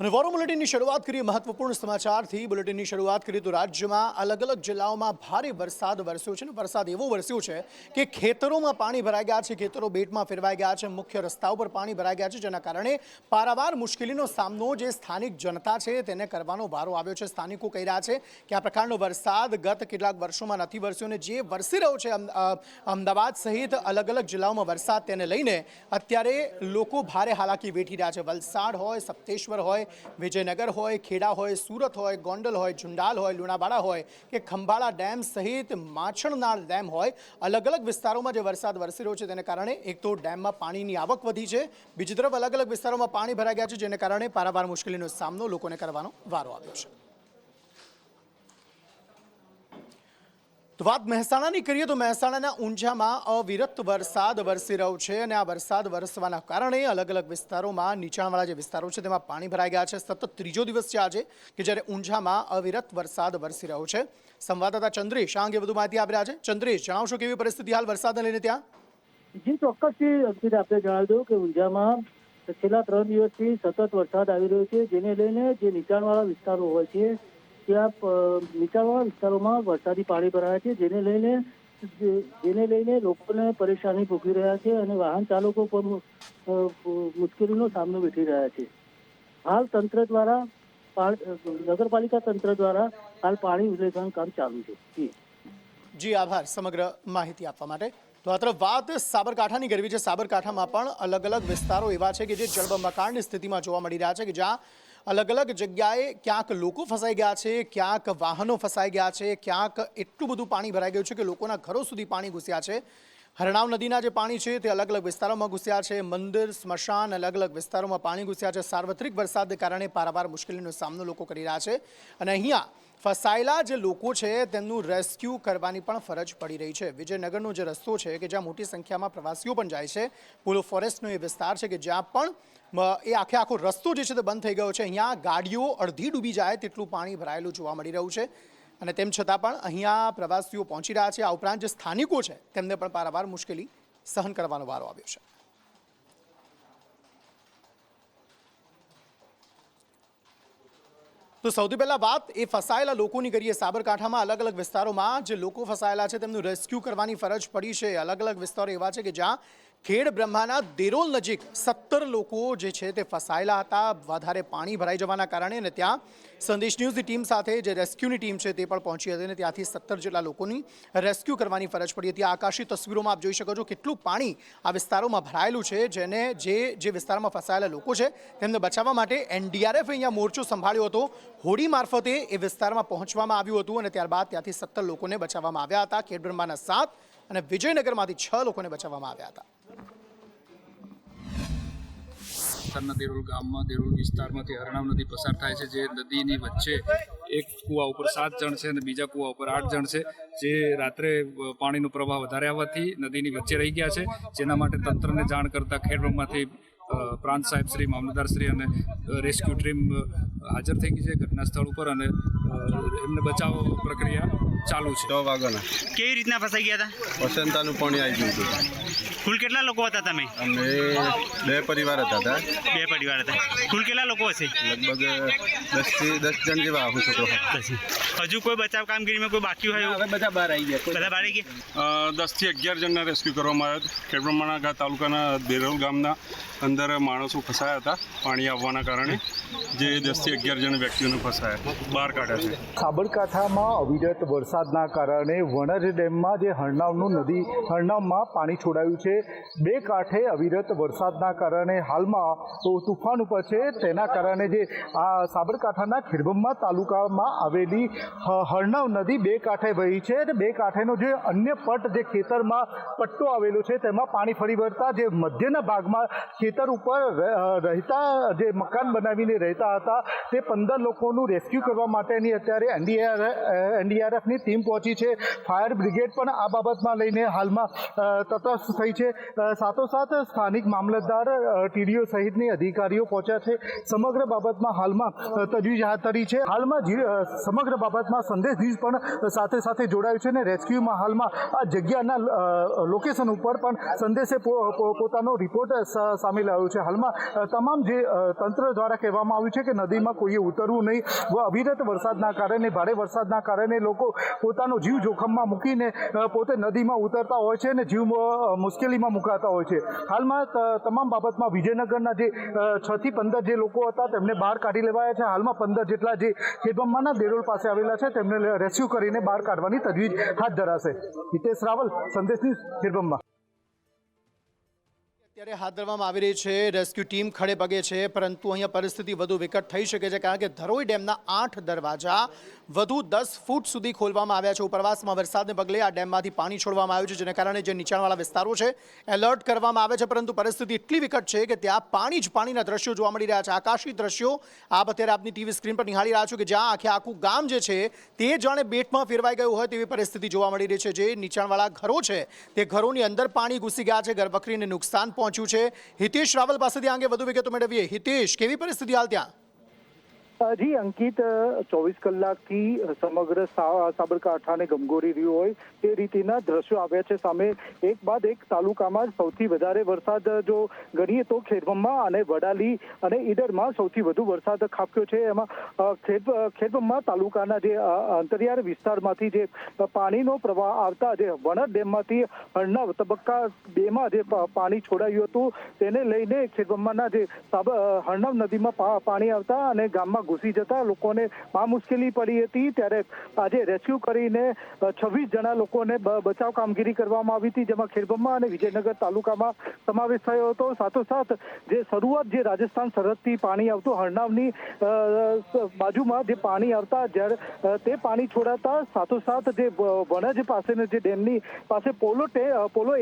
અને વોરો બુલેટિનની શરૂઆત કરીએ મહત્વપૂર્ણ સમાચારથી। બુલેટિનની શરૂઆત કરીએ તો રાજ્યમાં અલગ અલગ જિલ્લાઓમાં ભારે વરસાદ વરસ્યો છે અને વરસાદ એવો વરસ્યો છે કે ખેતરોમાં પાણી ભરાઈ ગયા છે, ખેતરો બેટમાં ફેરવાઈ ગયા છે, મુખ્ય રસ્તાઓ પર પાણી ભરાઈ ગયા છે, જેના કારણે પારાવાર મુશ્કેલીનો સામનો જે સ્થાનિક જનતા છે તેને કરવાનો વારો આવ્યો છે। સ્થાનિકો કહી રહ્યા છે કે આ પ્રકારનો વરસાદ ગત કેટલાક વર્ષોમાં નથી વરસ્યો અને જે વરસી રહ્યો છે અમદાવાદ સહિત અલગ અલગ જિલ્લાઓમાં વરસાદ તેને લઈને અત્યારે લોકો ભારે હાલાકી વેઠી રહ્યા છે। વલસાડ હોય, સપ્તેશ્વર હોય, વિજયનગર હોય, ખેડા હોય, સુરત હોય, ગોંડલ હોય, ઝુંડાલ હોય, લુણાવાડા હોય કે ખંભાળા ડેમ સહિત માછણનાળ ડેમ હોય, અલગ અલગ વિસ્તારોમાં જે વરસાદ વરસી રહ્યો છે તેને કારણે એક તો ડેમમાં પાણીની આવક વધી છે, બીજી તરફ અલગ અલગ વિસ્તારોમાં પાણી ભરાઈ ગયા છે, જેને કારણે પારાવાર મુશ્કેલીનો સામનો લોકોને કરવાનો વારો આવ્યો છે। તો વાત મહેસાણાની કરીએ તો મહેસાણાના ઊંઝામાં અવિરત વરસાદ વરસી રહ્યો છે અને આ વરસાદ વરસવાના કારણે અલગ અલગ વિસ્તારોમાં નીચાણવાળા જે વિસ્તારો છે તેમાં પાણી ભરાઈ ગયા છે। સતત ત્રીજો દિવસ છે આજે કે જ્યારે ઊંઝામાં અવિરત વરસાદ વરસી રહ્યો છે। સંવાદદાતા ચંદ્રેશ આ અંગે વધુ માહિતી આપી રહ્યા છે। ચંદ્રેશ, જણાવશો કેવી પરિસ્થિતિ હાલ વરસાદને લઈને ત્યાં? જી ચોક્કસથી અંકિત, આપણે જણાવી દઉં કે ઊંઝામાં છેલ્લા 3 દિવસથી સતત વરસાદ આવી રહ્યો છે, જેને લઈને જે નીચાણવાળા વિસ્તારો હોય છે ત્યાં નીચાણવાળા વિસ્તારોમાં વરસાદી પાણી ભરાયા છે, જેને લઈને લોકોને પરેશાની ભોગવી રહ્યા છે અને વાહન ચાલકો પણ મુશ્કેલીનો સામનો વેઠી રહ્યા છે। હાલ તંત્ર દ્વારા નગરપાલિકા તંત્ર દ્વારા હાલ પાણી વિલેવાવાનું કામ ચાલુ છે। જી આભાર સમગ્ર માહિતી આપવા માટે। તો આ તરફ વાત સાબરકાંઠાની કરવી છે। સાબરકાંઠામાં પણ અલગ અલગ વિસ્તારો એવા છે કે જે જળબંબાકારની સ્થિતિમાં જોવા મળી રહ્યા છે કે જ્યાં અલગ અલગ જગ્યાએ ક્યાંક લોકો ફસાઈ ગયા છે, ક્યાંક વાહનો ફસાઈ ગયા છે, ક્યાંક એટલું બધું પાણી ભરાઈ ગયું છે કે લોકોના ઘરો સુધી પાણી ઘૂસ્યા છે। હરણાવ નદીના જે પાણી છે તે અલગ અલગ વિસ્તારોમાં ઘૂસ્યા છે, મંદિર, સ્મશાન, અલગ અલગ વિસ્તારોમાં પાણી ઘૂસ્યા છે। સાર્વત્રિક વરસાદને કારણે પારાવાર મુશ્કેલીનો સામનો લોકો કરી રહ્યા છે અને અહીંયા ફસાયેલા જે લોકો છે તેમનું રેસ્ક્યુ કરવાની પણ ફરજ પડી રહી છે। વિજયનગરનો જે રસ્તો છે કે જ્યાં મોટી સંખ્યામાં પ્રવાસીઓ પણ જાય છે, પોલો ફોરેસ્ટનો એ વિસ્તાર છે કે જ્યાં પણ એ આખો રસ્તો જે છે તે બંધ થઈ ગયો છે। અહીંયા ગાડીઓ અડધી ડૂબી જાય તેટલું પાણી ભરાયેલું જોવા મળી રહ્યું છે અને તેમ છતાં પણ અહીંયા પ્રવાસીઓ પહોંચી રહ્યા છે। આ ઉપરાંત જે સ્થાનિકો છે તેમને પણ પારાવાર મુશ્કેલી સહન કરવાનો વારો આવ્યો છે। તો સૌથી પહેલા વાત એ ફસાયેલા લોકોની કરીએ। સાબરકાંઠામાં અલગ અલગ વિસ્તારોમાં જે લોકો ફસાયેલા છે તેમનું રેસ્ક્યુ કરવાની ફરજ પડી છે। અલગ અલગ વિસ્તારો એવા છે કે જ્યાં ખેડ બ્રહ્માના દેરોલ નજીક 17 લોકો જે છે તે ફસાયેલા હતા વધારે પાણી ભરાઈ જવાના કારણે અને ત્યાં સંદેશ ન્યૂઝની ટીમ સાથે જે રેસ્ક્યુની ટીમ છે તે પણ પહોંચી હતી અને ત્યાંથી 17 જેટલા લોકોની રેસ્ક્યુ કરવાની ફરજ પડી હતી। આકાશી તસવીરોમાં આપ જોઈ શકો છો કેટલું પાણી આ વિસ્તારોમાં ભરાયેલું છે, જેને જે વિસ્તારમાં ફસાયેલા લોકો છે તેમને બચાવવા માટે NDRF અહીંયા મોરચો સંભાળ્યો હતો। હોડી મારફતે એ વિસ્તારમાં પહોંચવામાં આવ્યું હતું અને ત્યારબાદ ત્યાંથી 17 લોકોને બચાવવામાં આવ્યા હતા। ખેડબ્રહ્માના 7 અને વિજયનગરમાંથી 6 લોકોને બચાવવામાં આવ્યા હતા। દેરોલ ગામમાં દેરોલ વિસ્તારમાંથી હરણાવ નદી પસાર થાય છે, જે નદીની વચ્ચે એક કૂવા ઉપર 7 જણ છે અને બીજા કૂવા ઉપર 8 જણ છે, જે રાત્રે પાણીનો પ્રવાહ વધારે આવવાથી નદીની વચ્ચે રહી ગયા છે। જેના માટે તંત્રને જાણ કરતા ખેડબ્રહ્માથી પ્રાંત સાહેબ શ્રી, મામલતદાર શ્રી અને રેસ્ક્યુ ટીમ હાજર થઈ ગઈ છે ઘટના સ્થળ ઉપર અને એમને બચાવ પ્રક્રિયા ચાલુ છે। 6 વાગ્યાના કેવી રીતના ફસાઈ ગયા હતા? વસંતાનું પાણી આવી ગયું હતું। કુલ કેટલા લોકો હતા તમે? અમે 2 પરિવાર હતા। 2 પરિવાર હતા। કુલ કેટલા લોકો હશે? લગભગ 10 જણ જેવા આવું છોકરો હતા। હજુ કોઈ બચાવ કામગીરીમાં કોઈ બાકી હોય? હવે બધા બહાર આવી ગયા। બધા બહાર આવી ગયા? 10 થી 11 જણને રેસ્ક્યુ કરવામાં આવ્યા હતા। ખેડબ્રહ્મા તાલુકાના દેરોલ ગામના અંદર માણસો ફસાયા હતા પાણી આવવાના કારણે, જે 10 થી 11 જણ વ્યક્તિઓને ફસાયા બહાર કાઢ્યા છે। સાબરકાંઠામાં અવિરત વરસાદના કારણે વણજ ડેમમાં જે હરણાવમાં પાણી છોડાયું છે, 2 કાંઠે અવિરત વરસાદના કારણે હાલમાં તુફાન ઉપર છે। તેના કારણે જે આ સાબરકાંઠાના ખેડબ્રહ્મા તાલુકામાં આવેલી હરણાવ નદી 2 કાંઠે વહી છે અને 2 કાંઠેનો જે અન્ય પટ જે ખેતરમાં પટ્ટો આવેલો છે તેમાં પાણી ફરી વળતા જે મધ્યના ભાગમાં ખેતર ઉપર રહેતા જે મકાન બનાવીને રહેતા હતા તે 15 લોકોનું રેસ્ક્યુ કરવા માટેની અત્યારે એનડીઆરએફની ટીમ પહોંચી છે. ફાયર બ્રિગેડ પણ આ બાબતમાં લઈને હાલમાં તટસ્થ થઈ છે. સાથોસાથ સ્થાનિક મામલતદાર, ટીડીઓ સહિતની અધિકારીઓ પહોંચ્યા છે. સમગ્ર બાબતમાં હાલમાં તજવીજ હાથ ધરી છે. હાલમાં સમગ્ર બાબતમાં સંદેશ ન્યૂઝ પણ સાથે જોડાયું છે અને રેસ્ક્યુમાં હાલમાં આ જગ્યાના લોકેશન ઉપર પણ સંદેશે પોતાનો રિપોર્ટ સામે લાવ્યો છે. હાલમાં તમામ જે તંત્ર દ્વારા કહેવામાં આવ્યું છે કે નદીમાં કોઈએ ઉતરવું નહીં. અવિરત વરસાદના કારણે, ભારે વરસાદના કારણે લોકો પોતાનો જીવ જોખમમાં મૂકીને પોતે નદીમાં ઉતરતા હોય છે અને જીવ મુશ્કેલીમાં મુકાતા હોય છે. હાલમાં તમામ બાબતમાં વિજયનગરના જે 6 થી 15 જે લોકો હતા તેમને બહાર કાઢી લેવાયા છે. હાલમાં 15 જેટલા જે ખેડબ્રહ્માના દેરોલ પાસે આવેલા છે તેમને રેસ્ક્યુ કરીને બહાર કાઢવાની તજવીજ હાથ ધરાશે. હિતેશ રાવલ, સંદેશ ન્યૂઝ, ખેડબ્રહ્મા. અત્યારે હાથ ધરવામાં આવી રહી છે. રેસ્ક્યુ ટીમ ખડે પગે છે, પરંતુ અહીંયા પરિસ્થિતિ વધુ વિકટ થઈ શકે છે, કારણ કે ધરોઈ ડેમના 8 દરવાજા વધુ 10 ફૂટ સુધી ખોલવામાં આવ્યા છે. ઉપરવાસમાં વરસાદને પગલે આ ડેમમાંથી પાણી છોડવામાં આવ્યું છે, જેને કારણે જે નીચાણવાળા વિસ્તારો છે એલર્ટ કરવામાં આવે છે, પરંતુ પરિસ્થિતિ એટલી વિકટ છે કે ત્યાં પાણી જ પાણીના દ્રશ્યો જોવા મળી રહ્યા છે. આકાશી દ્રશ્યો આપ અત્યારે આપની ટીવી સ્ક્રીન પર નિહાળી રહ્યા છો કે જ્યાં આખું ગામ જે છે તે જાણે બેટમાં ફેરવાઈ ગયું હોય તેવી પરિસ્થિતિ જોવા મળી રહી છે. જે નીચાણવાળા ઘરો છે તે ઘરોની અંદર પાણી ઘૂસી ગયા છે, ઘરવખરીને નુકસાન પહોંચ્યું છે. હિતેશ રાવલ પાસેથી અંગે વધુ વિગતો મેળવીએ. હિતેશ, કેવી પરિસ્થિતિ હાલ ત્યાં? જી અંકિત, 24 કલાકથી સમગ્ર સાબરકાંઠાને ગમગોરી રહ્યું હોય તે રીતના દ્રશ્યો આવ્યા છે સામે. એક બાદ એક તાલુકામાં સૌથી વધારે વરસાદ જો ગણીએ તો ખેડબ્રહ્મા અને વડાલી અને ઈડરમાં સૌથી વધુ વરસાદ ખાબક્યો છે. એમાં ખેડબ્રહ્મા તાલુકાના જે અંતરિયાળ વિસ્તારમાંથી જે પાણીનો પ્રવાહ આવતા જે વણર ડેમમાંથી હળનાવ તબક્કા 2માં જે પાણી છોડાયું હતું તેને લઈને ખેડબ્રહ્માના જે હળનાવ નદીમાં પાણી આવતા અને ગામમાં ઘૂસી જતા લોકોને મુશ્કેલી પડી હતી. ત્યારે આજે રેસ્ક્યુ કરીને 26 જણા લોકોને બચાવ કામગીરી કરવામાં આવી હતી, જેમાં ખેડબ્રહ્મા અને વિજયનગર તાલુકામાં સમાવેશ થયો હતો. સાથોસાથ જે શરૂઆત જે રાજસ્થાન સરહદથી પાણી આવતું હરનાવની બાજુમાં જે પાણી આવતા જ્યારે તે પાણી છોડાતા સાથોસાથ જે વણજ પાસેના જે ડેમની પાસે પોલો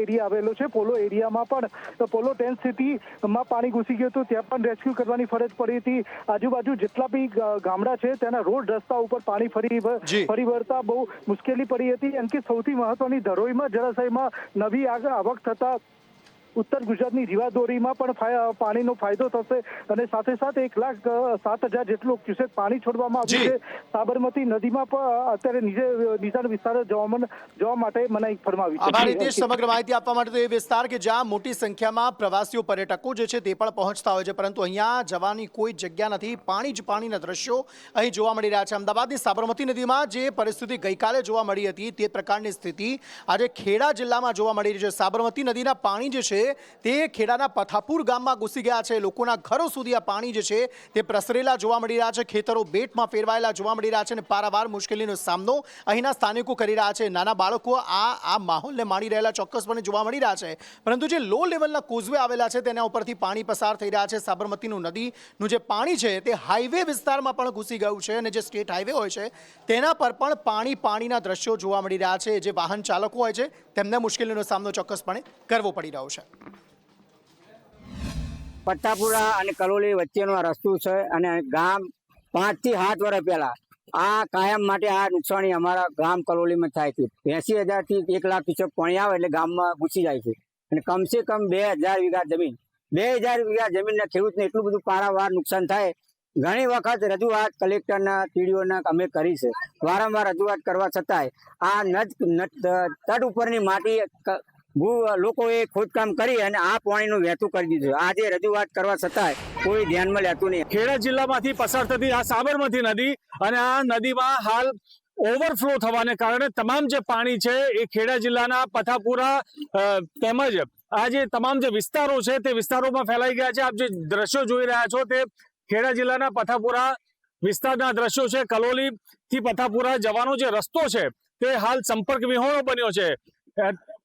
એરિયા આવેલો છે, પોલો એરિયામાં પણ પોલો ટેન્ટ સિટીમાં પાણી ઘૂસી ગયું હતું. ત્યાં પણ રેસ્ક્યુ કરવાની ફરજ પડી હતી. આજુબાજુ જેટલા ગામડા છે તેના રોડ રસ્તા ઉપર પાણી ફરી વળતા બહુ મુશ્કેલી પડી હતી. એમ કે સૌથી મહત્વની ધરોઈમાં જળાશયમાં નવી આવક થતા ઉત્તર ગુજરાતની જીવાદોરીમાં પણ પાણીનો ફાયદો થશે અને સાથે સાથે 1,07,000 જેટલું ક્યુસેક પાણી છોડવામાં આવ્યું છે. સાબરમતી નદીમાં પણ અત્યારે નીચાણ વિસ્તારો જવા માટે મનાઈ ફરમાવી છે. આભાર હિતેશ, સમગ્ર માહિતી આપવા માટે. તો એ વિસ્તાર કે જ્યાં મોટી સંખ્યામાં પ્રવાસીઓ, પર્યટકો જે છે તે પણ પહોંચતા હોય છે, પરંતુ અહીંયા જવાની કોઈ જગ્યા નથી. પાણી જ પાણીના દ્રશ્યો અહીં જોવા મળી રહ્યા છે. અમદાવાદની સાબરમતી નદીમાં જે પરિસ્થિતિ ગઈકાલે જોવા મળી હતી તે પ્રકારની સ્થિતિ આજે ખેડા જિલ્લામાં જોવા મળી રહી છે. સાબરમતી નદીના પાણી જે છે તે ખેડાના પથાપુર ગામમાં ઘૂસી ગયા છે. લોકોના ઘરો સુધી આ પાણી જે છે તે પ્રસરેલા જોવા મળી રહ્યા છે. ખેતરો બેટમાં ફેરવાયેલા જોવા મળી રહ્યા છે અને પારાવાર મુશ્કેલીનો સામનો અહીંના સ્થાનિકો કરી રહ્યા છે. નાના બાળકો આ માહોલને માણી રહેલા ચોક્કસપણે જોવા મળી રહ્યા છે, પરંતુ જે લો લેવલના કોઝવે આવેલા છે તેના ઉપરથી પાણી પસાર થઈ રહ્યા છે. સાબરમતીનું નદીનું જે પાણી છે તે હાઈવે વિસ્તારમાં પણ ઘૂસી ગયું છે અને જે સ્ટેટ હાઈવે હોય છે તેના પર પણ પાણીના દ્રશ્યો જોવા મળી રહ્યા છે. જે વાહન ચાલકો હોય છે તેમને મુશ્કેલીનો સામનો ચોક્કસપણે કરવો પડી રહ્યો છે. પટ્ટાપુરા અને કલોલી વચ્ચેનો આ રસ્તો છે અને ગામ 5 થી 7 વર્ષ પહેલા આ કાયમ માટે આ નુકસાની અમારા ગામ કલોલીમાં થાય છે. 80,000 થી 1 લાખ ક્યુસેક પાણી આવે એટલે ગામમાં ઘૂસી જાય છે અને કમસે કમ 2,000 વીઘા જમીન 2,000 વીઘા જમીનના ખેડૂતને એટલું બધું પારાવાર નુકસાન થાય. ઘણી વખત રજૂઆત કલેક્ટરના, ટીડીઓના અમે કરી છે. વારંવાર રજૂઆત કરવા છતાંય આ તટ ઉપરની માટી લોકોએ ખોદકામ કરી અને આ પાણીનું વહેતું કરી દીધું. આજે રજૂઆત કરવા છતાંય કોઈ ધ્યાનમાં લેતું નહીં. ખેડા જિલ્લામાંથી પસાર થતી આ સાબરમતી નદી અને આ નદીમાં હાલ ઓવરફ્લો થવાને કારણે તમામ જે પાણી છે એ ખેડા જિલ્લાના પથાપુરા તેમજ આ જે તમામ જે વિસ્તારો છે તે વિસ્તારોમાં ફેલાઈ ગયા છે. આપ જે દ્રશ્યો જોઈ રહ્યા છો તે ખેડા જિલ્લાના પથાપુરા વિસ્તારના દ્રશ્યો છે. કલોલી થી પથાપુરા જવાનો જે રસ્તો છે તે હાલ સંપર્ક વિહોણો બન્યો છે.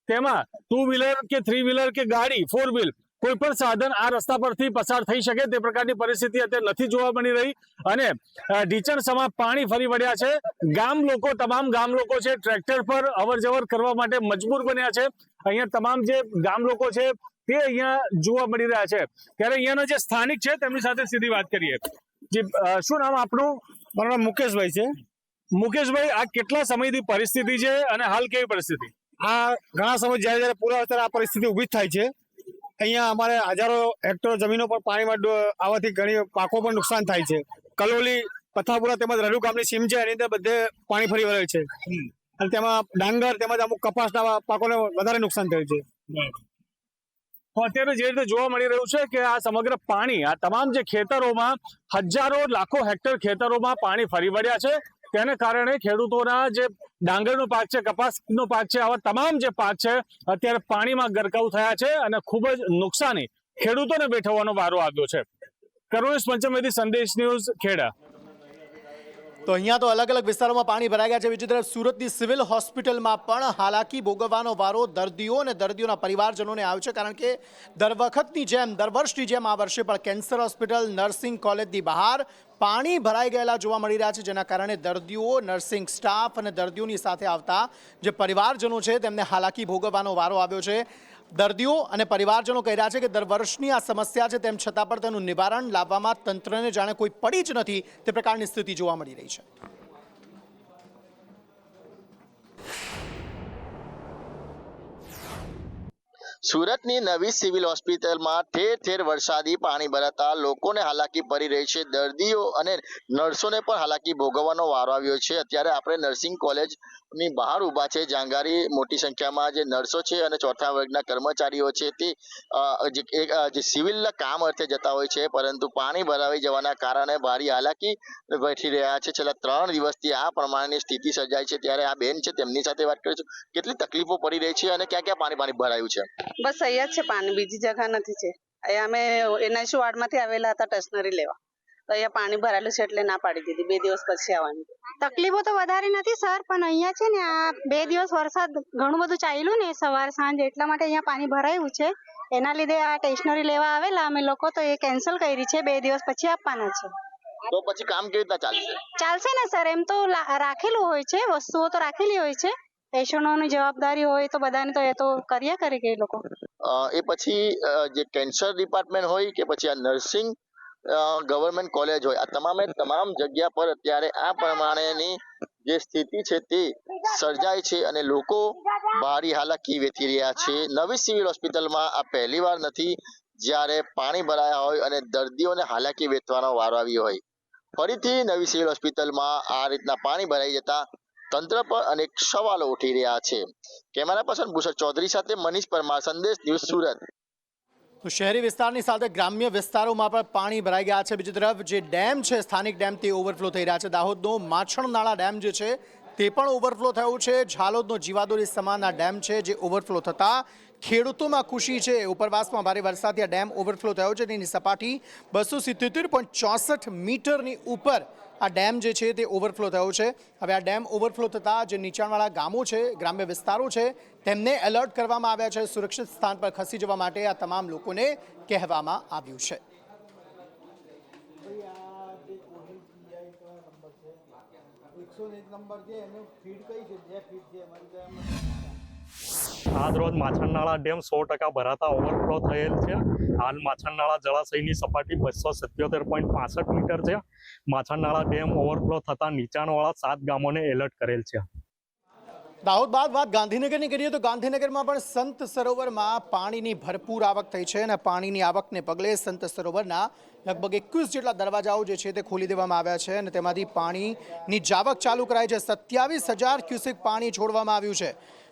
તેમાં 2 વ્હીલર કે 3 વ્હીલર કે ગાડી 4 વ્હીલ કોઈ પણ સાધન આ રસ્તા પરથી પસાર થઈ શકે તે પ્રકારની પરિસ્થિતિ અત્યારે નથી જોવા મળી રહી અને ઢીચણ સમા પાણી ફરી વળ્યા છે. તમામ ગામ લોકો છે ટ્રેક્ટર પર અવરજવર કરવા માટે મજબૂર બન્યા છે. અહીંયા તમામ જે ગામ લોકો છે તે અહીંયા જોવા મળી રહ્યા છે. ત્યારે અહીંયાના જે સ્થાનિક છે તેમની સાથે સીધી વાત કરીએ. જી, શું નામ આપનું? મારું નામ મુકેશભાઈ છે. મુકેશભાઈ, આ કેટલા સમયથી પરિસ્થિતિ છે અને હાલ કેવી પરિસ્થિતિ? આ ઘણા સમય જ્યારે પૂરા અત્યારે આ પરિસ્થિતિ ઊભી જ થાય છે. અહીંયા અમારે હજારો હેક્ટર જમીનો પર પાણીમાં આવવાથી ઘણી પાકો પણ નુકસાન થાય છે. કલોલી, પથાપુરા તેમજ રડુ ગામની સીમ છે, એની અંદર બધે પાણી ફરી વળેલ છે અને તેમાં ડાંગર તેમજ અમુક કપાસના પાકોને વધારે નુકસાન થયું છે. અત્યારે જે રીતે જોવા મળી રહ્યું છે કે આ સમગ્ર પાણી આ તમામ જે ખેતરોમાં હજારો લાખો હેક્ટર ખેતરોમાં પાણી ફરી વળ્યા છે. તેને કારણે ખેડૂતોના જે ડાંગરનો પાક છે, કપાસનો પાક છે, આવા તમામ જે પાક છે અત્યારે પાણીમાં ગરકાવ થયા છે અને ખૂબ જ નુકસાની ખેડૂતોને વેઠવવાનો વારો આવ્યો છે. કરુણેશ પંચમેદી, સંદેશ ન્યૂઝ, ખેડા. તો અહીંયા તો અલગ અલગ વિસ્તારોમાં પાણી ભરાઈ ગયા છે. બીજી તરફ સુરતની સિવિલ હોસ્પિટલમાં પણ હાલાકી ભોગવવાનો વારો દર્દીઓ અને દર્દીઓના પરિવારજનોને આવ્યો છે. કારણ કે દર વખતની જેમ, દર વર્ષની જેમ આ વર્ષે પણ કેન્સર હોસ્પિટલ, નર્સિંગ કોલેજની બહાર પાણી ભરાઈ ગયેલા જોવા મળી રહ્યા છે, જેના કારણે દર્દીઓ, નર્સિંગ સ્ટાફ અને દર્દીઓની સાથે આવતા જે પરિવારજનો છે તેમને હાલાકી ભોગવવાનો વારો આવ્યો છે. દર્દીઓ અને પરિવારજનો કહી રહ્યા છે કે દર વર્ષની આ સમસ્યા છે, તેમ છતાં પણ તેનું નિવારણ લાવવામાં તંત્રને જાણે કોઈ પડી જ નથી તે પ્રકારની સ્થિતિ જોવા મળી રહી છે. સુરતની નવી સિવિલ હોસ્પિટલમાં ઠેર ઠેર વરસાદી પાણી ભરાતા લોકોને હાલાકી પડી રહી છે. દર્દીઓ અને નર્સોને પણ હાલાકી ભોગવવાનો વારો આવ્યો છે. અત્યારે આપણે નર્સિંગ કોલેજની બહાર ઊભા છે. જાંગારી મોટી સંખ્યામાં જે નર્સો છે અને ચોથા વર્ગના કર્મચારીઓ છે તે જે સિવિલના કામ અર્થે જતા હોય છે, પરંતુ પાણી ભરાઈ જવાના કારણે ભારે હાલાકી વેઠી રહ્યા છે. છેલ્લા 3 દિવસથી આ પ્રમાણેની સ્થિતિ સર્જાઈ છે. ત્યારે આ બેન છે, તેમની સાથે વાત કરીશું. કેટલી તકલીફો પડી રહી છે અને ક્યાં ક્યાં પાણી ભરાયું છે? બસ અહીંયા જ છે પાણી, બીજી જગ્યા નથી છે. અહીંયા અમે એનઆઈસી વોર્ડમાંથી આવેલા હતા સ્ટેશનરી લેવા, તો અહીંયા પાણી ભરાયેલું છે એટલે ના પાડી દીધી 2 દિવસ પછી આવવાની. તકલીફો તો વધારે નથી સર, પણ અહીંયા છે ને આ 2 દિવસ વરસાદ ઘણું બધું ચાલ્યું ને સવાર સાંજ, એટલા માટે અહીંયા પાણી ભરાયું છે. એના લીધે આ સ્ટેશનરી લેવા આવેલા અમે લોકો, તો એ કેન્સલ કરી છે. 2 દિવસ પછી આપવાના છે. તો પછી કામ કેવી રીતના ચાલશે? ચાલશે ને સર, એમ તો રાખેલું હોય છે, વસ્તુઓ તો રાખેલી હોય છે. પેશન્ટોની જવાબદારી હોય તો બધાને તો એ તો કર્યા કરે કે એ લોકો. એ પછી જે કેન્સર ડિપાર્ટમેન્ટ હોય કે પછી આ નર્સિંગ ગવર્મેન્ટ કોલેજ હોય, આ તમામ જગ્યા પર અત્યારે આ પ્રમાણેની જે સ્થિતિ છે તે સર્જાય છે અને લોકો ભારી હાલાકી વેઠી રહ્યા છે. નવી સિવિલ હોસ્પિટલમાં આ પહેલીવાર નથી જ્યારે પાણી ભરાયા હોય અને દર્દીઓને હાલાકી વેઠવાનો વારો આવ્યો હોય. ફરીથી નવી સિવિલ હોસ્પિટલમાં આ રીતના પાણી ભરાઈ જતા તંત્ર પર અનેક સવાલો ઉઠી રહ્યા છે. કેમેરા પર્સન ભૂષણ ચૌધરી સાથે મનીષ પરમાર, સંદેશ ન્યૂઝ, સુરત. તો શહેરી વિસ્તારની સાથે ગ્રામ્ય વિસ્તારોમાં પણ પાણી ભરાઈ ગયા છે. બીજી તરફ જે ડેમ છે, સ્થાનિક ડેમ, તે ઓવરફ્લો થઈ રહ્યા છે. દાહોદનો માછણનાળા ડેમ જે છે તે પણ ઓવરફ્લો થયો છે. ઝાલોદનો જીવાદોરી સમાનના ડેમ છે જે ઓવરફ્લો થતા ખેડૂતોમાં ખુશી છે. ઉપરવાસમાં ભારે વરસાદથી આ ડેમ ઓવરફ્લો થયો છે. તેની સપાટી 277.64 મીટરની ઉપર આ ડેમ જે છે તે ઓવરફ્લો થયો છે. હવે આ ડેમ ઓવરફ્લો થતાં જે નીચાણવાળા ગામો છે, ગ્રામ્ય વિસ્તારો છે, તેમને એલર્ટ કરવામાં આવ્યા છે. સુરક્ષિત સ્થાન પર ખસી જવા માટે આ તમામ લોકોને કહેવામાં આવ્યું છે. આજ રોજ માછણનાળા ડેમ 100% ભરાતા ઓવરફ્લો થયેલ છે. હાલ માછણનાળા જળાશયની સપાટી 277.65 મીટર છે. માછણનાળા ડેમ ઓવરફ્લો થતાં નીચાણવાળા 7 ગામોને એલર્ટ કરેલ છે. દાહોદ બાદ વાત ગાંધીનગરની કરીએ તો ગાંધીનગરમાં પણ સંત સરોવરમાં પાણીની ભરપૂર આવક થઈ છે અને પાણીની આવકને પગલે સંત સરોવરના લગભગ 21 જેટલા દરવાજાઓ જે છે તે ખોલી દેવામાં આવ્યા છે અને તેમાંથી પાણીની જાવક ચાલુ કરાઈ છે. 27,000 ક્યુસેક પાણી છોડવામાં આવ્યું છે.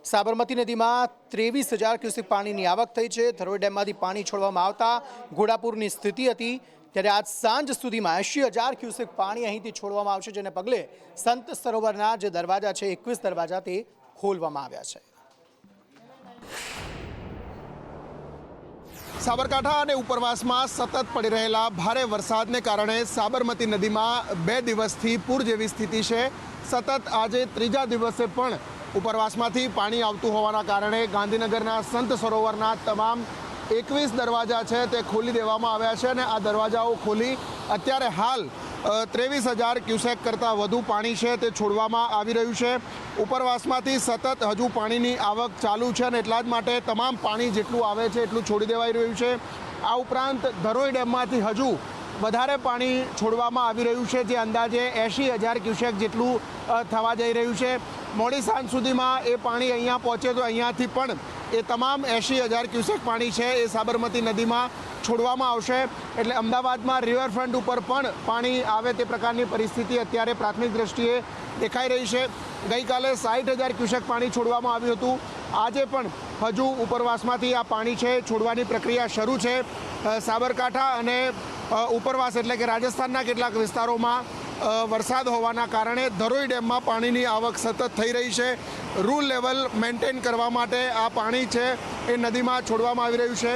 સાબરમતી નદીમાં 23,000 ક્યુસેક પાણીની આવક થઈ છે. ધરોઈ ડેમમાંથી પાણી છોડવામાં આવતા ઘોડાપુરની સ્થિતિ હતી, ત્યારે આજ સાંજ સુધીમાં 80,000 ક્યુસેક પાણી અહીંથી છોડવામાં આવશે, જેને પગલે સંત સરોવરના જે દરવાજા છે 21 દરવાજા તે ખોલવામાં આવ્યા છે. સાબરકાંઠા અને ઉપરવાસમાં સતત પડી રહેલા ભારે વરસાદને કારણે સાબરમતી નદીમાં 2 દિવસથી પૂર જેવી સ્થિતિ છે. સતત આજે 3જા દિવસે પણ ઉપરવાસમાંથી પાણી આવતું હોવાના કારણે ગાંધીનગરના સંત સરોવરના તમામ 21 દરવાજા છે તે ખોલી દેવામાં આવ્યા છે અને આ દરવાજાઓ ખોલી અત્યારે હાલ 23,000 ક્યુસેક કરતાં વધુ પાણી છે તે છોડવામાં આવી રહ્યું છે. ઉપરવાસમાંથી સતત હજુ પાણીની આવક ચાલુ છે અને એટલા જ માટે તમામ પાણી જેટલું આવે છે એટલું છોડી દેવાઈ રહ્યું છે. આ ઉપરાંત ધરોઈ ડેમમાંથી હજુ વધારે પાણી છોડવામાં આવી રહ્યું છે, જે અંદાજે 80,000 ક્યુસેક જેટલું થવા જઈ રહ્યું છે. મોડી સાંજ સુધીમાં એ પાણી અહીંયા પહોંચે તો અહીંયાથી પણ એ તમામ 80,000 ક્યુસેક પાણી છે એ સાબરમતી નદીમાં છોડવામાં આવશે. એટલે અમદાવાદમાં રિવરફ્રન્ટ ઉપર પણ પાણી આવે તે પ્રકારની પરિસ્થિતિ અત્યારે પ્રાથમિક દ્રષ્ટિએ દેખાઈ રહી છે. ગઈકાલે 60,000 ક્યુસેક પાણી છોડવામાં આવ્યું હતું. આજે પણ હજુ ઉપરવાસમાંથી આ પાણી છે છોડવાની પ્રક્રિયા શરૂ છે. સાબરકાંઠા અને ઉપરવાસ એટલે કે રાજસ્થાનના કેટલાક વિસ્તારોમાં વરસાદ હોવાના કારણે ધરોઈ ડેમમાં પાણીની આવક સતત થઈ રહી છે. રૂલ લેવલ મેન્ટેન કરવા માટે આ પાણી છે એ નદીમાં છોડવામાં આવી રહ્યું છે.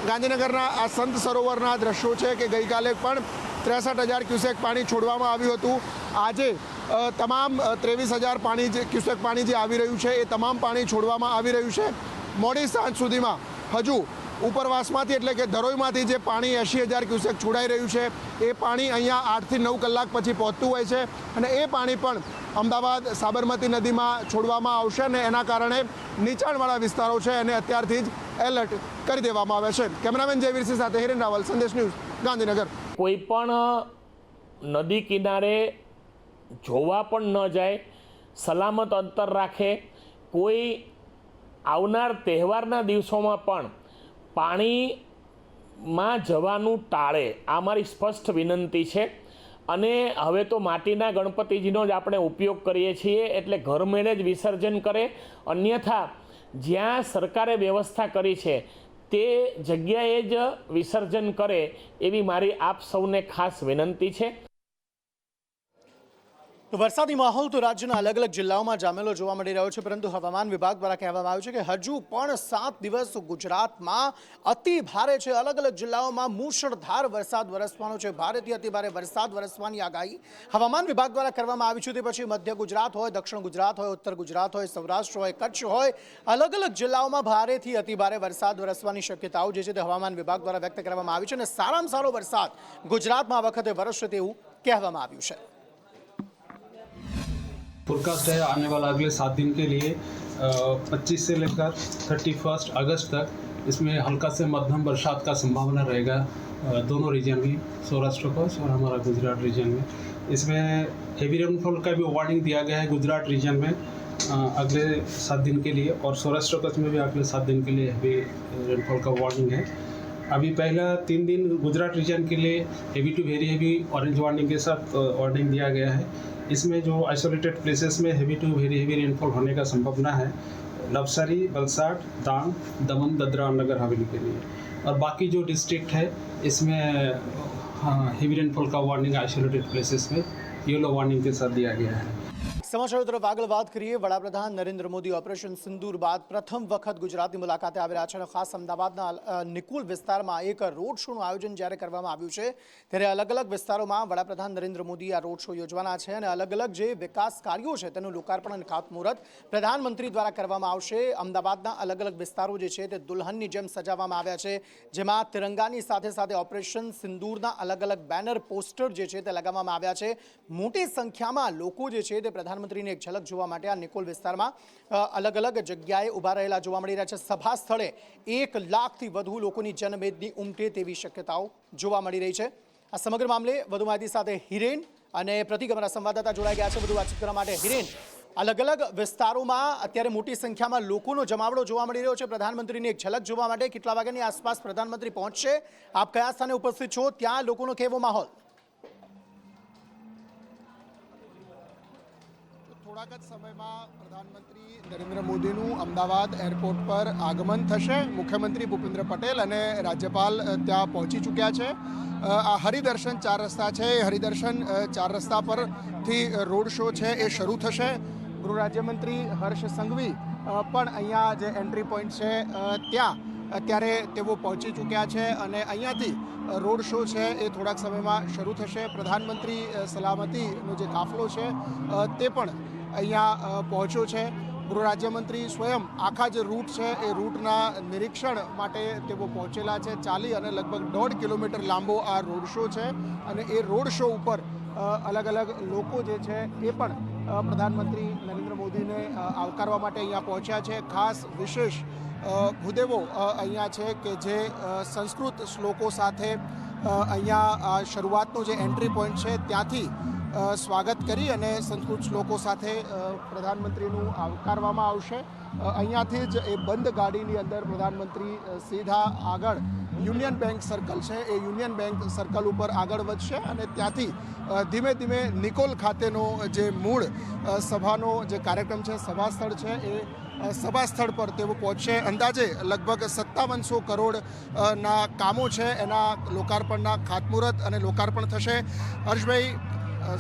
ગાંધીનગરના આ સંત સરોવરના દ્રશ્યો છે કે ગઈકાલે પણ 63,000 ક્યુસેક પાણી છોડવામાં આવ્યું હતું. આજે તમામ 23,000 ક્યુસેક પાણી જે આવી રહ્યું છે એ તમામ પાણી છોડવામાં આવી રહ્યું છે. મોડી સાંજ સુધીમાં હજુ ઉપરવાસમાંથી એટલે કે ધરોઈમાંથી જે પાણી 80,000 ક્યુસેક છોડાઈ રહ્યું છે એ પાણી અહીંયા 8 થી 9 કલાક પછી પહોંચતું હોય છે અને એ પાણી પણ અમદાવાદ સાબરમતી નદીમાં છોડવામાં આવશે અને એના કારણે નીચાણવાળા વિસ્તારો છે એને અત્યારથી જ એલર્ટ કરી દેવામાં આવે છે. કેમેરામેન જયવીરસિંહ સાથે હિરેન રાવલ, સંદેશ ન્યૂઝ, ગાંધીનગર. કોઈ પણ નદી કિનારે જોવા પણ ન જાય, સલામત અંતર રાખે, કોઈ આવનાર તહેવારના દિવસોમાં પણ પાણીમાં જવાનું ટાળે, આ મારી સ્પષ્ટ વિનંતી છે. અને હવે તો માટીના ગણપતિજીનો જ આપણે ઉપયોગ કરીએ છીએ, એટલે ઘર મેળે જ વિસર્જન કરે. અન્યથા જ્યાં સરકારે વ્યવસ્થા કરી છે તે જગ્યાએ જ વિસર્જન કરે એવી મારી આપ સૌને ખાસ વિનંતી છે. વરસાદી માહોલ તો રાજ્યના અલગ અલગ જિલ્લાઓમાં જામેલો જોવા મળી રહ્યો છે, પરંતુ હવામાન વિભાગ દ્વારા કહેવામાં આવ્યું છે કે હજુ પણ 7 દિવસ ગુજરાતમાં અતિ ભારે છે. અલગ અલગ જિલ્લાઓમાં મુશળધાર વરસાદ વરસવાનો છે. ભારેથી અતિ ભારે વરસાદ વરસવાની આગાહી હવામાન વિભાગ દ્વારા કરવામાં આવી છે. તે પછી મધ્ય ગુજરાત હોય, દક્ષિણ ગુજરાત હોય, ઉત્તર ગુજરાત હોય, સૌરાષ્ટ્ર હોય, કચ્છ હોય, અલગ અલગ જિલ્લાઓમાં ભારેથી અતિ ભારે વરસાદ વરસવાની શક્યતાઓ જે છે તે હવામાન વિભાગ દ્વારા વ્યક્ત કરવામાં આવી છે અને સારામાં સારો વરસાદ ગુજરાતમાં આ વખતે વરસશે તેવું કહેવામાં આવ્યું છે. फोरकास्ट है आने वाला अगले 7 दिन के लिए 25 से लेकर 31 अगस्त तक इसमें हल्का से मध्यम बरसात का संभावना रहेगा दोनों रीजन में, सौराष्ट्र को और हमारा गुजरात रीजन में. इसमें हेवी रेनफॉल का भी वार्निंग दिया गया है गुजरात रीजन में अगले 7 दिन के लिए, और सौराष्ट्र कच्छ में भी अगले 7 दिन के लिए हेवी रेनफॉल का वार्निंग है. अभी पहला 3 दिन गुजरात रीजन के लिए heavy to very heavy orange warning के साथ वार्निंग दिया गया है. इसमें जो आइसोलेटेड प्लेसेस में heavy to very heavy rainfall होने का संभावना है नवसारी, वलसाड, डांग, दमन, दादरा और नगर हवेली के लिए. और बाकी जो डिस्ट्रिक्ट है इसमें हेवी रेनफॉल का वार्निंग आइसोलेटेड प्लेसेस में येलो वार्निंग के साथ दिया गया है. સમાચારો તરફ આગળ વાત કરીએ. વડાપ્રધાન નરેન્દ્ર મોદી ઓપરેશન સિંદૂર બાદ પ્રથમ વખત ગુજરાતની મુલાકાતે આવી રહ્યા છે અને ખાસ અમદાવાદના નિકુલ વિસ્તારમાં એક રોડ શોનું આયોજન જ્યારે કરવામાં આવ્યું છે ત્યારે અલગ અલગ વિસ્તારોમાં વડાપ્રધાન નરેન્દ્ર મોદી આ રોડ શો યોજવાના છે અને અલગ અલગ જે વિકાસ કાર્યો છે તેનું લોકાર્પણ અને ખાતમુહૂર્ત પ્રધાનમંત્રી દ્વારા કરવામાં આવશે. અમદાવાદના અલગ અલગ વિસ્તારો જે છે તે દુલ્હનની જેમ સજાવવામાં આવ્યા છે, જેમાં તિરંગાની સાથે સાથે ઓપરેશન સિંદૂરના અલગ અલગ બેનર, પોસ્ટર જે છે તે લગાવવામાં આવ્યા છે. મોટી સંખ્યામાં લોકો જે છે તે પ્રધાનમંત્રીની એક ઝલક જોવા માટે આ નિકોલ વિસ્તારમાં અલગ અલગ જગ્યાએ ઊભા રહેલા જોવા મળી રહ્યા છે. સભા સ્થળે 1 લાખથી વધુ લોકોની જનમેદની ઉમટે તેવી શક્યતાઓ જોવા મળી રહી છે. આ સમગ્ર મામલે વધુ માહિતી સાથે હિરેન અને પ્રતિક અમારા સંવાદદાતા જોડાઈ ગયા છે વધુ વાતચીત કરવા માટે. હિરેન, અલગ અલગ વિસ્તારોમાં અત્યારે મોટી સંખ્યામાં લોકોનો જમાવડો જોવા મળી રહ્યો છે પ્રધાનમંત્રીની એક ઝલક જોવા માટે. કેટલા વાગ્યાની આસપાસ પ્રધાનમંત્રી પહોંચશે? આપ કયા સ્થાને ઉપસ્થિત છો? ત્યાં લોકોનો કેવો માહોલ? થોડાક જ સમયમાં પ્રધાનમંત્રી નરેન્દ્ર મોદીનું અમદાવાદ એરપોર્ટ પર આગમન થશે. મુખ્યમંત્રી ભૂપેન્દ્ર પટેલ અને રાજ્યપાલ ત્યાં પહોંચી ચૂક્યા છે. આ હરિદર્શન 4 રસ્તા છે, એ હરિદર્શન 4 રસ્તા પરથી રોડ શો છે એ શરૂ થશે. ગૃહ રાજ્યમંત્રી હર્ષ સંઘવી પણ અહીંયા જે એન્ટ્રી પોઈન્ટ છે ત્યાં અત્યારે તેઓ પહોંચી ચૂક્યા છે અને અહીંયાથી રોડ શો છે એ થોડાક સમયમાં શરૂ થશે. પ્રધાનમંત્રી સલામતીનો જે કાફલો છે તે પણ અહીંયા પહોંચ્યો છે. ગૃહ રાજ્યમંત્રી સ્વયં આખા જે રૂટ છે એ રૂટના નિરીક્ષણ માટે તેઓ પહોંચેલા છે. ચાલી અને લગભગ 1.5 કિલોમીટર લાંબો આ રોડ શો છે અને એ રોડ શો ઉપર અલગ અલગ લોકો જે છે એ પણ પ્રધાનમંત્રી નરેન્દ્ર મોદીને આવકારવા માટે અહીંયા પહોંચ્યા છે. ખાસ વિશેષ ભૂદેવો અહીંયા છે કે જે સંસ્કૃત શ્લોકો સાથે અહીંયા શરૂઆતનો જે એન્ટ્રી પોઈન્ટ છે ત્યાંથી સ્વાગત કરી અને સંસ્કૃત શ્લોકો સાથે પ્રધાનમંત્રીનું આવકારવામાં આવશે. અહીંયાથી જ એ બંધ ગાડીની અંદર પ્રધાનમંત્રી સીધા આગળ યુનિયન બેંક સર્કલ છે એ યુનિયન બેંક સર્કલ ઉપર આગળ વધશે અને ત્યાંથી ધીમે ધીમે નિકોલ ખાતેનો જે મૂળ સભાનો જે કાર્યક્રમ છે, સભા સ્થળ છે, એ સભા સ્થળ પર તેઓ પહોંચશે. અંદાજે લગભગ 5700 કરોડ ના કામો છે એના લોકાર્પણના ખાતમુહૂર્ત અને લોકાર્પણ થશે. હર્ષભાઈ,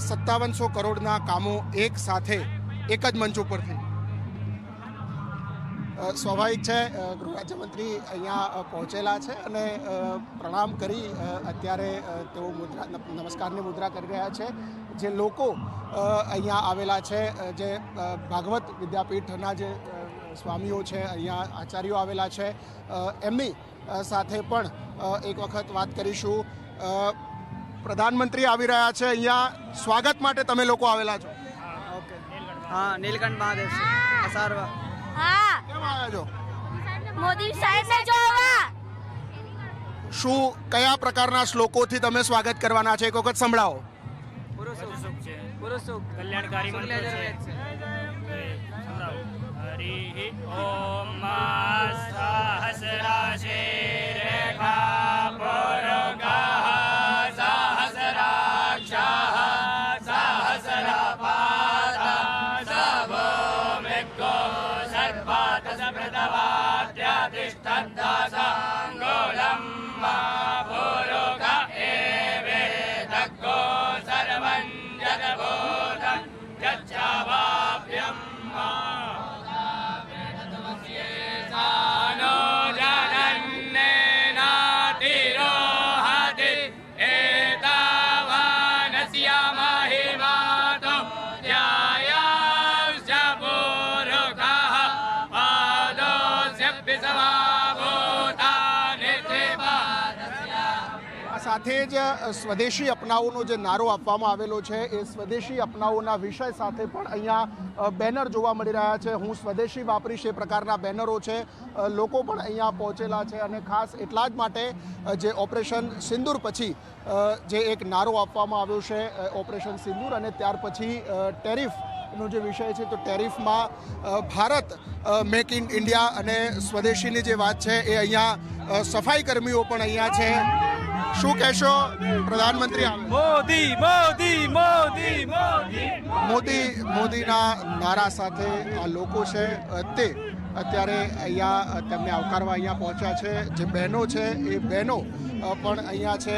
5700 કરોડના કામો એક સાથે એક જ મંચ ઉપરથી, સ્વાભાવિક છે ગૃહ રાજ્યમંત્રી અહીંયા પહોંચેલા છે અને પ્રણામ કરી અત્યારે તેઓ નમસ્કારની મુદ્રા કરી રહ્યા છે. જે લોકો અહીંયા આવેલા છે, જે ભાગવત વિદ્યાપીઠના જે સ્વામીઓ છે, અહીંયા આચાર્યો આવેલા છે, એમની સાથે પણ એક વખત વાત કરીશું. પ્રધાનમંત્રી આવી રહ્યા છે, અહીંયા સ્વાગત માટે તમે લોકો આવેલા છો? હા, નીલકંઠ મહાદેવ અસારવા. હા, કેમ આવ્યા છો? મોદી સાહેબને જોવા. શું કયા પ્રકારના શ્લોકોથી તમે સ્વાગત કરવાના છે, એક વખત સંભળાવો. કલ્યાણકારી મંત્ર છે. હરિ ઓમ સહસ્રાશે રેખા પુરુગા સહસ્રાક્ષા સહસ્રપાદા સભો મેકો સર્વાત સપ્રદવાદ્યાતિષ્ઠદ્દાસંગોલમ પુરુગા એવેદગ્ગો સર્વં જગભૂતં જચ્છાવાપ્યમ સાથે જ સ્વદેશી અપનાવોનો જે નારો આપવામાં આવેલો છે એ સ્વદેશી અપનાવોના વિષય સાથે પણ અહીંયા બેનર જોવા મળી રહ્યા છે. હું સ્વદેશી વાપરીશ એ પ્રકારના બેનરો છે. લોકો પણ અહીંયા પહોંચેલા છે અને ખાસ એટલા જ માટે જે ઓપરેશન સિંદૂર પછી જે એક નારો આપવામાં આવ્યો છે, ઓપરેશન સિંદૂર, અને ત્યાર પછી ટેરિફનો જે વિષય છે, તો ટેરિફમાં ભારત મેક ઇન ઇન્ડિયા અને સ્વદેશીની જે વાત છે એ અહીંયા સફાઈ કર્મીઓ પણ અહીંયા છે. શું કહેશો પ્રધાનમંત્રી? મોદી મોદી મોદી મોદી મોદી મોદીના નારા સાથે આ લોકો છે તે અત્યારે અહીંયા તેમને આવકારવા અહીંયા પહોંચ્યા છે. જે બહેનો છે એ બહેનો પણ અહીંયા છે.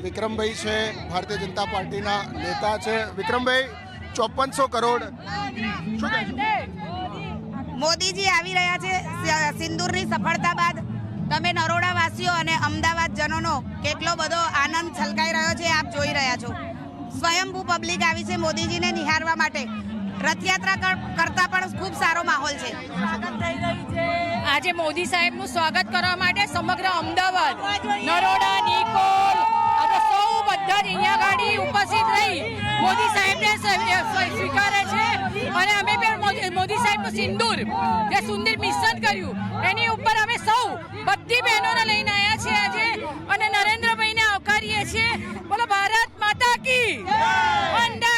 વિક્રમભાઈ છે, ભારતીય જનતા પાર્ટીના નેતા છે. વિક્રમભાઈ, 5400 કરોડ, શું કહેશો? મોદીજી આવી રહ્યા છે. સિંદૂરની સફળતા બાદ તમે નરોડાવાસીઓ અને અમદાવાદજનોનો કેટલો બધો આનંદ છલકાઈ રહ્યો છે આપ જોઈ રહ્યા છો. સ્વયંભૂ પબ્લિક આવી છે મોદીજીને નિહાળવા માટે. રથયાત્રા કરતા પણ ખૂબ સારો માહોલ છે. આજે મોદી સાહેબનું સ્વાગત કરવા માટે સમગ્ર અમદાવાદ, નરોડા, નિકોલ, આપણે સૌ બધા જ અહીંયા ગાડી ઉપસ્થિત રહી મોદી સાહેબને સ્વીકારે છે. અને અમે પણ મોદી સાહેબનું સિંદૂર જે સુંદર મિશન કર્યું એની ઉપર અમે સૌ બધી બહેનોને લઈને આવ્યા છીએ આજે અને નરેન્દ્રભાઈને આવકારીએ છીએ. બોલો ભારત માતા કી વંદે.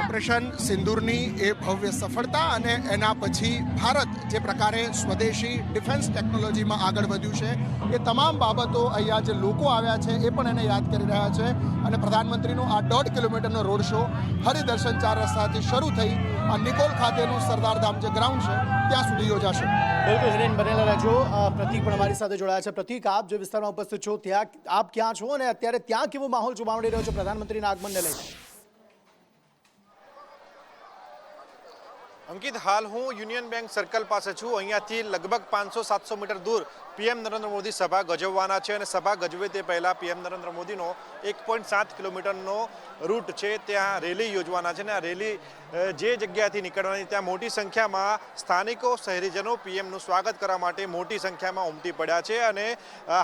ઓપરેશન સિંદૂરની એ ભવ્ય સફળતા અને એના પછી ભારત જે પ્રકારે સ્વદેશી ડિફેન્સ ટેકનોલોજીમાં આગળ વધ્યું છે એ તમામ બાબતો અહીંયા જે લોકો આવ્યા છે એ પણ એને યાદ કરી રહ્યા છે. અને પ્રધાનમંત્રીનો આ 1.5 કિલોમીટરનો રોડ શો હરિદર્શન 4 રસ્તાથી શરૂ થઈ આ નિકોલ ખાતેનું સરદાર ધામ જે ગ્રાઉન્ડ છે ત્યાં સુધી યોજાશે. બિલકુલ હિરેન, બનેલા રહેજો. પ્રતિક પણ અમારી સાથે જોડાયા છે. પ્રતિક, આપ જે વિસ્તારમાં ઉપસ્થિત છો ત્યાં આપ ક્યાં છો અને અત્યારે ત્યાં કેવો માહોલ જોવા મળી રહ્યો છે પ્રધાનમંત્રીના આગમનને લઈને? અંકિત, હાલ હું યુનિયન બેંક સર્કલ પાસે છું. અહીંયાથી લગભગ 500-700 મીટર દૂર પીએમ નરેન્દ્ર મોદી સભા ગજવવાના છે અને સભા ગજવે તે પહેલાં પીએમ નરેન્દ્ર મોદીનો 1.7 કિલોમીટરનો રૂટ છે ત્યાં રેલી યોજવાના છે અને આ રેલી જે જગ્યાથી નીકળવાની ત્યાં મોટી સંખ્યામાં સ્થાનિકો, શહેરીજનો પીએમનું સ્વાગત કરવા માટે મોટી સંખ્યામાં ઉમટી પડ્યા છે અને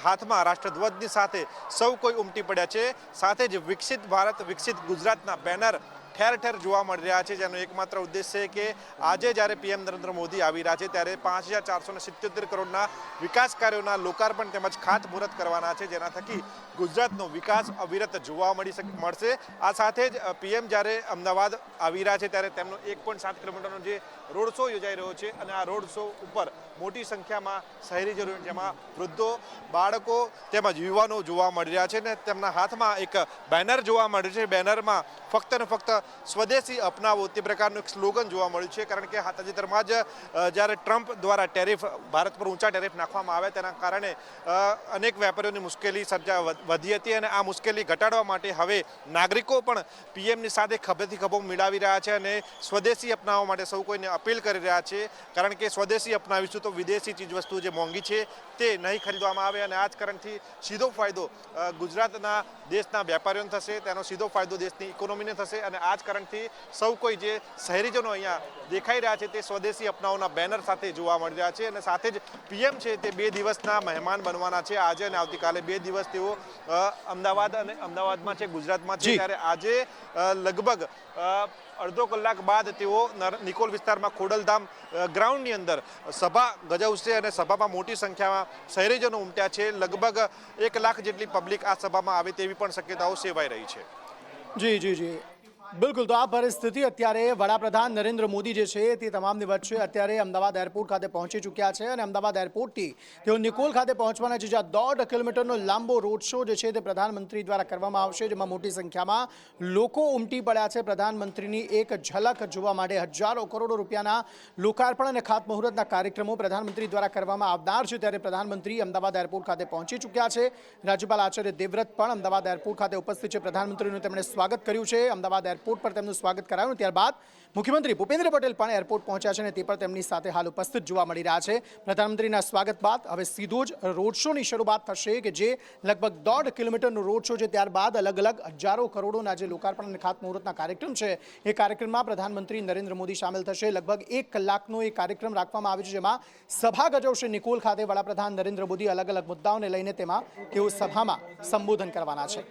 હાથમાં રાષ્ટ્રધ્વજની સાથે સૌ કોઈ ઉમટી પડ્યા છે. સાથે જ વિકસિત ભારત વિકસિત ગુજરાતના બેનર ઠેર ઠેર જોવા મળી રહ્યા છે, જેનો એકમાત્ર ઉદ્દેશ છે કે આજે જ્યારે પીએમ નરેન્દ્ર મોદી આવી રહ્યા છે ત્યારે 5477 કરોડના વિકાસ કાર્યોના લોકાર્પણ તેમજ ખાતમુહૂર્ત કરવાના છે, જેના થકી ગુજરાતનો વિકાસ અવિરત જોવા મળશે। આ સાથે જ પીએમ જ્યારે અમદાવાદ આવી રહ્યા છે ત્યારે તેમનો 1.7 કિલોમીટરનો જે રોડ શો યોજાઈ રહ્યો છે અને આ રોડ શો ઉપર મોટી સંખ્યામાં શહેરીજનો, જેમાં વૃદ્ધો, બાળકો તેમજ યુવાનો જોવા મળી રહ્યા છે અને તેમના હાથમાં એક બેનર જોવા મળે છે। બેનરમાં ફક્ત ને ફક્ત સ્વદેશી અપનાવો તે પ્રકારનું એક સ્લોગન જોવા મળ્યું છે, કારણ કે તાજેતરમાં જ જ્યારે ટ્રમ્પ દ્વારા ટેરિફ, ભારત પર ઊંચા ટેરિફ નાખવામાં આવ્યા તેના કારણે અનેક વેપારીઓની મુશ્કેલી વધી હતી અને આ મુશ્કેલી ઘટાડવા માટે હવે નાગરિકો પણ પીએમની સાથે ખભેથી ખભો મિલાવી રહ્યા છે અને સ્વદેશી અપનાવવા માટે સૌ કોઈને અપીલ કરી રહ્યા છે, કારણ કે સ્વદેશી અપનાવીશું તો વિદેશી ચીજવસ્તુ જે મોંઘી છે તે નહીં ખરીદવામાં આવે અને આ જ કારણથી સીધો ફાયદો ગુજરાતના દેશના વેપારીઓને થશે, તેનો સીધો ફાયદો દેશની ઇકોનોમીને થશે અને આ જ કારણથી સૌ કોઈ જે શહેરીજનો અહીંયા દેખાઈ રહ્યા છે તે સ્વદેશી અપનાવોના બેનર સાથે જોવા મળી રહ્યા છે અને સાથે જ પીએમ છે તે 2 દિવસના મહેમાન બનવાના છે। આજે અને આવતીકાલે 2 દિવસ તેઓ અમદાવાદમાં છે, ગુજરાતમાં છે, ત્યારે આજે લગભગ અડધો કલાક બાદ તેઓ નિકોલ વિસ્તારમાં ખોડલધામ ગ્રાઉન્ડની અંદર સભા ગજવશે અને સભામાં મોટી સંખ્યામાં શહેરીજનો ઉમટ્યા છે। લગભગ 1 લાખ જેટલી પબ્લિક આ સભામાં આવે તેવી પણ શક્યતાઓ સેવાઈ રહી છે। જી બિલકુલ। તો આ પરિસ્થિતિ અત્યારે વડાપ્રધાન નરેન્દ્ર મોદી જે છે તે તમામની વચ્ચે અત્યારે અમદાવાદ એરપોર્ટ ખાતે પહોંચી ચૂક્યા છે અને અમદાવાદ એરપોર્ટથી તેઓ નિકોલ ખાતે પહોંચવાના છે, જ્યાં 1.5 કિલોમીટરનો લાંબો રોડ શો જે છે તે પ્રધાનમંત્રી દ્વારા કરવામાં આવશે, જેમાં મોટી સંખ્યામાં લોકો ઉમટી પડ્યા છે પ્રધાનમંત્રીની એક ઝલક જોવા માટે। હજારો કરોડો રૂપિયાના લોકાર્પણ અને ખાતમુહૂર્તના કાર્યક્રમો પ્રધાનમંત્રી દ્વારા કરવામાં આવનાર છે, ત્યારે પ્રધાનમંત્રી અમદાવાદ એરપોર્ટ ખાતે પહોંચી ચૂક્યા છે। રાજ્યપાલ આચાર્ય દેવવ્રત પણ અમદાવાદ એરપોર્ટ ખાતે ઉપસ્થિત છે। પ્રધાનમંત્રીનું તેમણે સ્વાગત કર્યું છે, અમદાવાદ એરપોર્ટ પર તેમનું સ્વાગત કરાયું। ત્યારબાદ મુખ્યમંત્રી ભૂપેન્દ્ર પટેલ પણ એરપોર્ટ પહોંચ્યા છે અને તે પણ તેમની સાથે હાલ ઉપસ્થિત જોવા મળી રહ્યા છે। પ્રધાનમંત્રીના સ્વાગત બાદ હવે સીધો જ રોડ શોની શરૂઆત થશે કે જે લગભગ 1.5 કિલોમીટરનો રોડ શો છે। ત્યારબાદ અલગ અલગ હજારો કરોડોના જે લોકાર્પણ અને ખાતમુહૂર્તના કાર્યક્રમ છે એ કાર્યક્રમમાં પ્રધાનમંત્રી નરેન્દ્ર મોદી સામેલ થશે। લગભગ 1 કલાકનો એ કાર્યક્રમ રાખવામાં આવ્યો છે, જેમાં સભા ગજવશે નિકોલ ખાતે। વડાપ્રધાન નરેન્દ્ર મોદી અલગ અલગ મુદ્દાઓને લઈને તેમાં તેઓ સભામાં સંબોધન કરવાના છે।